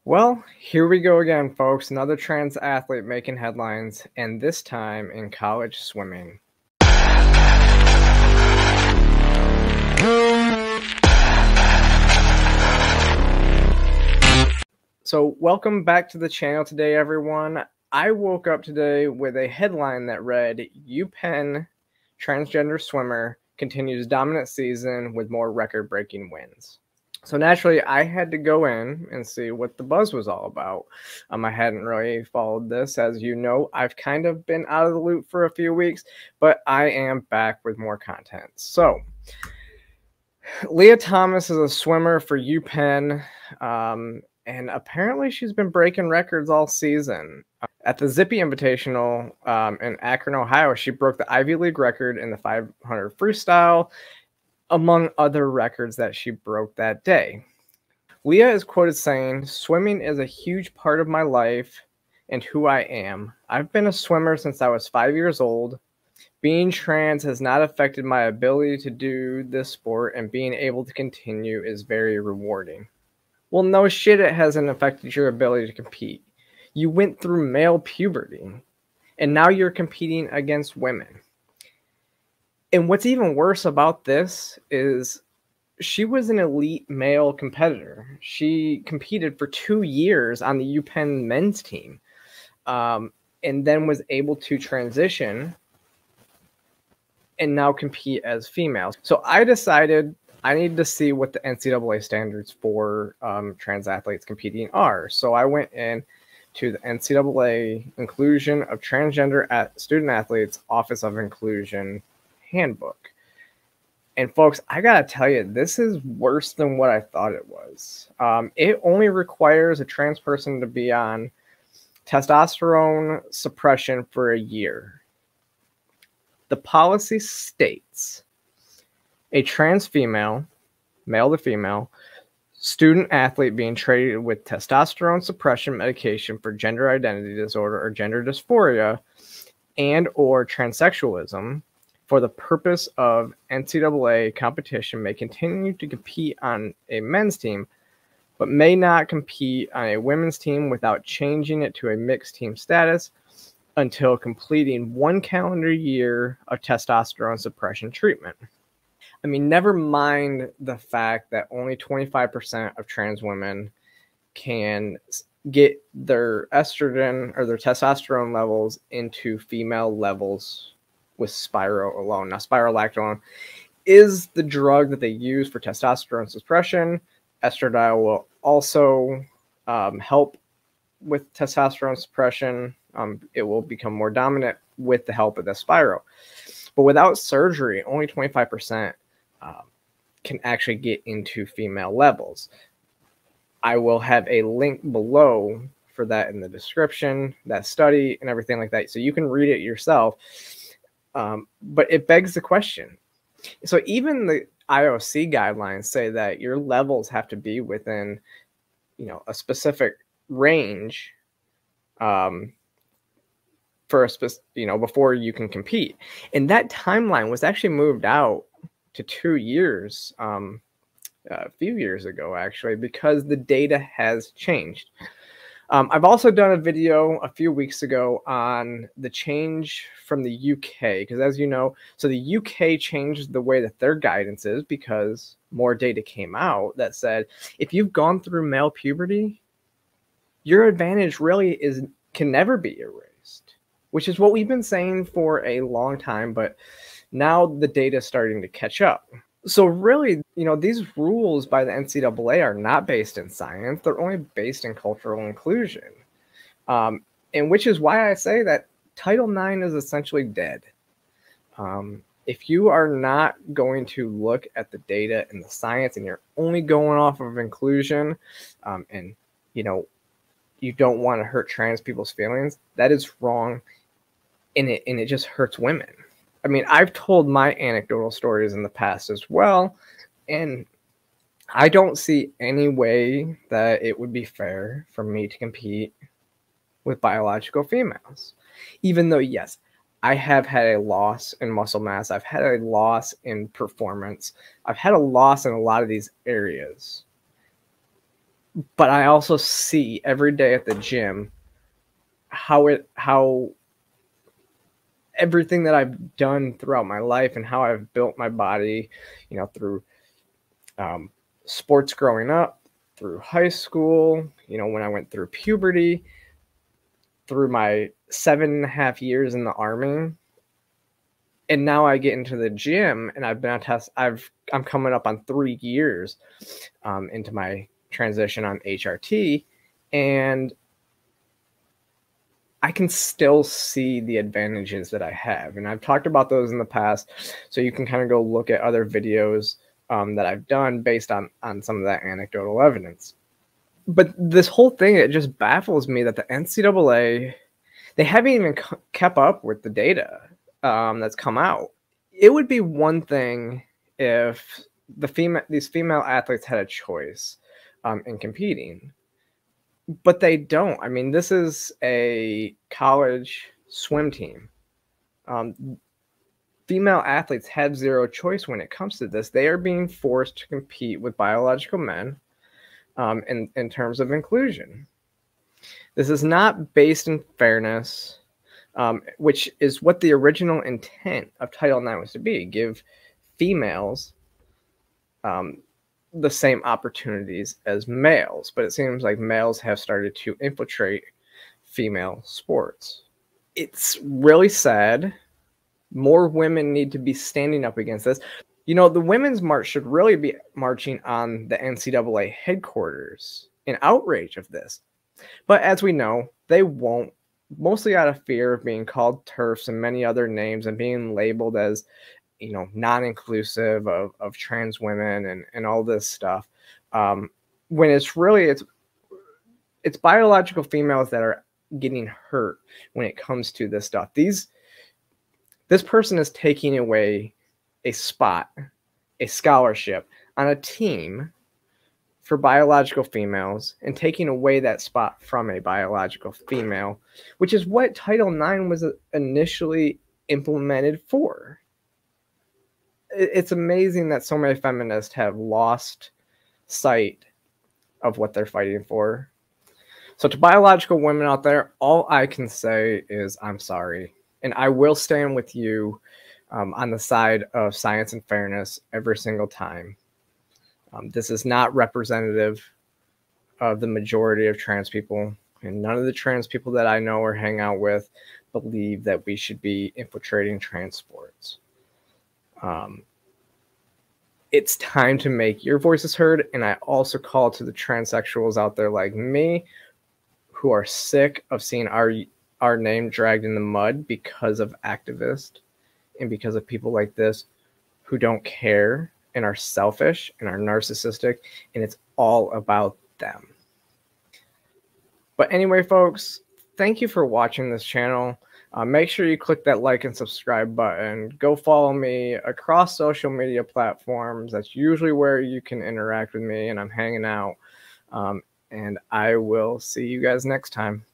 Well, here we go again, folks. Another trans athlete making headlines, and this time in college swimming. So, welcome back to the channel today, everyone. I woke up today with a headline that read, UPenn transgender swimmer continues dominant season with more record-breaking wins. So naturally, I had to go in and see what the buzz was all about. I hadn't really followed this. As you know, I've kind of been out of the loop for a few weeks, but I am back with more content. So, Leah Thomas is a swimmer for UPenn, and apparently she's been breaking records all season. At the Zippy Invitational in Akron, Ohio, she broke the Ivy League record in the 500 freestyle, among other records that she broke that day. Leah is quoted saying, "Swimming is a huge part of my life and who I am. I've been a swimmer since I was 5 years old. Being trans has not affected my ability to do this sport, and being able to continue is very rewarding." Well, no shit, it hasn't affected your ability to compete. You went through male puberty, and now you're competing against women. And what's even worse about this is she was an elite male competitor. She competed for 2 years on the UPenn men's team, and then was able to transition and now compete as females. So I decided I needed to see what the NCAA standards for trans athletes competing are. So I went in to the NCAA Inclusion of Transgender Student Athletes Office of Inclusion handbook. And folks, I gotta tell you, this is worse than what I thought it was. It only requires a trans person to be on testosterone suppression for a year. The policy states a trans female, male to female, student athlete being treated with testosterone suppression medication for gender identity disorder or gender dysphoria and or transsexualism for the purpose of NCAA competition may continue to compete on a men's team, but may not compete on a women's team without changing it to a mixed team status until completing 1 calendar year of testosterone suppression treatment. I mean, never mind the fact that only 25% of trans women can get their estrogen or their testosterone levels into female levels with Spiro alone. Now, spironolactone is the drug that they use for testosterone suppression. Estradiol will also help with testosterone suppression. It will become more dominant with the help of the Spiro. But without surgery, only 25% can actually get into female levels. I will have a link below for that in the description, that study and everything like that, so you can read it yourself. But it begs the question. So even the IOC guidelines say that your levels have to be within, a specific range, for before you can compete. And that timeline was actually moved out to 2 years, a few years ago, actually, because the data has changed. I've also done a video a few weeks ago on the change from the UK, because as you know, so the UK changed the way that their guidance is because more data came out that said, if you've gone through male puberty, your advantage really can never be erased, which is what we've been saying for a long time, but now the data is starting to catch up. So really, these rules by the NCAA are not based in science. They're only based in cultural inclusion. And which is why I say that Title IX is essentially dead. If you are not going to look at the data and the science and you're only going off of inclusion, and, you don't want to hurt trans people's feelings, that is wrong. And it just hurts women. I mean, I've told my anecdotal stories in the past as well, and I don't see any way that it would be fair for me to compete with biological females. Even though, yes, I have had a loss in muscle mass, I've had a loss in performance, I've had a loss in a lot of these areas. But I also see every day at the gym how everything that I've done throughout my life and how I've built my body, through sports growing up, through high school, when I went through puberty, through my 7.5 years in the Army. And now I get into the gym and I've been on test. I'm coming up on 3 years into my transition on HRT, and I can still see the advantages that I have. And I've talked about those in the past, so you can kind of go look at other videos that I've done based on some of that anecdotal evidence. But this whole thing, it just baffles me that the NCAA, they haven't even kept up with the data that's come out. It would be one thing if these female athletes had a choice in competing, but they don't. I mean, this is a college swim team. Female athletes have zero choice when it comes to this. They are being forced to compete with biological men in terms of inclusion. This is not based in fairness, which is what the original intent of Title IX was to be: give females the same opportunities as males. But it seems like males have started to infiltrate female sports. It's really sad. More women need to be standing up against this. The women's march should really be marching on the NCAA headquarters in outrage of this. But as we know, they won't, mostly out of fear of being called TERFs and many other names and being labeled as, non-inclusive of trans women and all this stuff. When it's biological females that are getting hurt when it comes to this stuff. This person is taking away a spot, a scholarship on a team for biological females and taking away that spot from a biological female, which is what Title IX was initially implemented for. It's amazing that so many feminists have lost sight of what they're fighting for. So to biological women out there, all I can say is I'm sorry. And I will stand with you on the side of science and fairness every single time. This is not representative of the majority of trans people. And none of the trans people that I know or hang out with believe that we should be infiltrating trans sports. It's time to make your voices heard. And I also call to the transsexuals out there like me who are sick of seeing our name dragged in the mud because of activists and because of people like this who don't care and are selfish and are narcissistic, and it's all about them. But anyway, folks, thank you for watching this channel. Make sure you click that like and subscribe button. Go follow me across social media platforms. That's usually where you can interact with me and I'm hanging out. And I will see you guys next time.